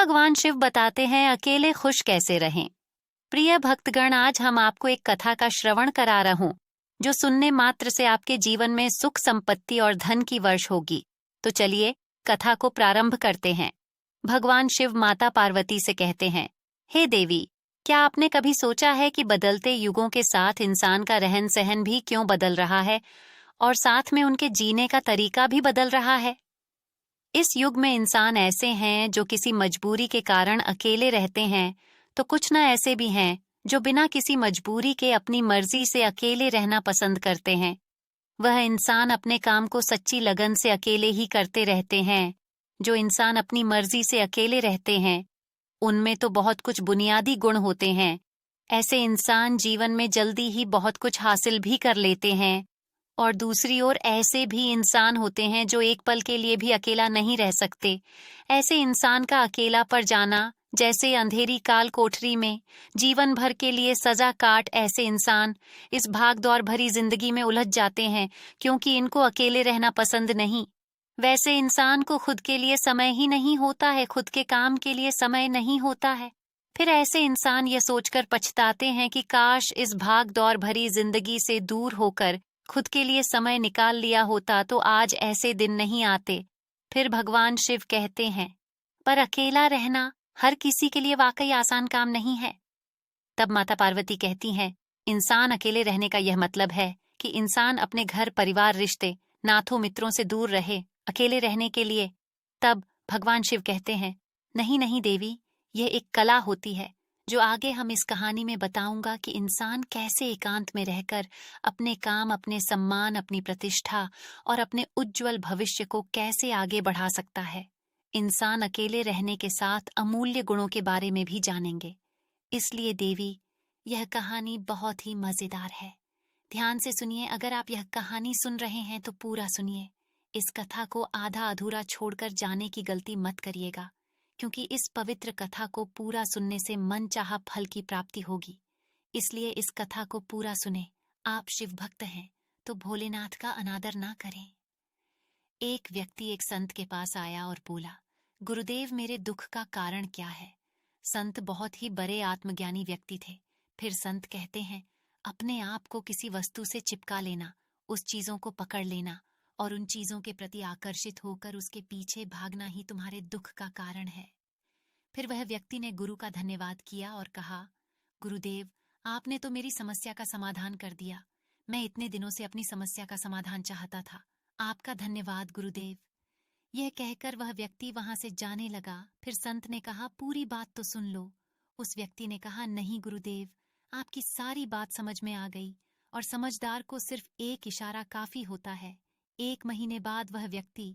भगवान शिव बताते हैं अकेले खुश कैसे रहें। प्रिय भक्तगण, आज हम आपको एक कथा का श्रवण करा रहा हूं जो सुनने मात्र से आपके जीवन में सुख, संपत्ति और धन की वर्ष होगी। तो चलिए कथा को प्रारंभ करते हैं। भगवान शिव माता पार्वती से कहते हैं, हे देवी, क्या आपने कभी सोचा है कि बदलते युगों के साथ इंसान का रहन सहन भी क्यों बदल रहा है और साथ में उनके जीने का तरीका भी बदल रहा है। इस युग में इंसान ऐसे हैं जो किसी मजबूरी के कारण अकेले रहते हैं, तो कुछ ना ऐसे भी हैं जो बिना किसी मजबूरी के अपनी मर्जी से अकेले रहना पसंद करते हैं। वह इंसान अपने काम को सच्ची लगन से अकेले ही करते रहते हैं। जो इंसान अपनी मर्जी से अकेले रहते हैं उनमें तो बहुत कुछ बुनियादी गुण होते हैं। ऐसे इंसान जीवन में जल्दी ही बहुत कुछ हासिल भी कर लेते हैं। और दूसरी ओर ऐसे भी इंसान होते हैं जो एक पल के लिए भी अकेला नहीं रह सकते। ऐसे इंसान का अकेला पड़ जाना जैसे अंधेरी काल कोठरी में जीवन भर के लिए सजा काट ऐसे इंसान इस भाग दौड़ भरी जिंदगी में उलझ जाते हैं क्योंकि इनको अकेले रहना पसंद नहीं। वैसे इंसान को खुद के लिए समय ही नहीं होता है, खुद के काम के लिए समय नहीं होता है। फिर ऐसे इंसान ये सोचकर पछताते हैं कि काश इस भाग दौड़ भरी जिंदगी से दूर होकर खुद के लिए समय निकाल लिया होता तो आज ऐसे दिन नहीं आते। फिर भगवान शिव कहते हैं, पर अकेला रहना हर किसी के लिए वाकई आसान काम नहीं है। तब माता पार्वती कहती हैं, इंसान अकेले रहने का यह मतलब है कि इंसान अपने घर, परिवार, रिश्ते, नाथों, मित्रों से दूर रहे अकेले रहने के लिए। तब भगवान शिव कहते हैं, नहीं नहीं देवी, यह एक कला होती है जो आगे हम इस कहानी में बताऊंगा कि इंसान कैसे एकांत में रहकर अपने काम, अपने सम्मान, अपनी प्रतिष्ठा और अपने उज्जवल भविष्य को कैसे आगे बढ़ा सकता है। इंसान अकेले रहने के साथ अमूल्य गुणों के बारे में भी जानेंगे। इसलिए देवी, यह कहानी बहुत ही मजेदार है। ध्यान से सुनिए। अगर आप यह कहानी सुन रहे हैं तो पूरा सुनिए। इस कथा को आधा अधूरा छोड़कर जाने की गलती मत करिएगा, क्योंकि इस पवित्र कथा को पूरा सुनने से मनचाहा फल की प्राप्ति होगी। इसलिए इस कथा को पूरा सुने। आप शिव भक्त हैं तो भोलेनाथ का अनादर ना करें। एक व्यक्ति एक संत के पास आया और बोला, गुरुदेव, मेरे दुख का कारण क्या है। संत बहुत ही बड़े आत्मज्ञानी व्यक्ति थे। फिर संत कहते हैं, अपने आप को किसी वस्तु से चिपका लेना, उस चीजों को पकड़ लेना और उन चीजों के प्रति आकर्षित होकर उसके पीछे भागना ही तुम्हारे दुख का कारण है। फिर वह व्यक्ति ने गुरु का धन्यवाद किया और कहा, गुरुदेव, आपने तो मेरी समस्या का समाधान कर दिया। मैं इतने दिनों से अपनी समस्या का समाधान चाहता था। आपका धन्यवाद गुरुदेव। यह कहकर वह व्यक्ति वहां से जाने लगा। फिर संत ने कहा, पूरी बात तो सुन लो। उस व्यक्ति ने कहा, नहीं गुरुदेव, आपकी सारी बात समझ में आ गई और समझदार को सिर्फ एक इशारा काफी होता है। 1 महीने बाद वह व्यक्ति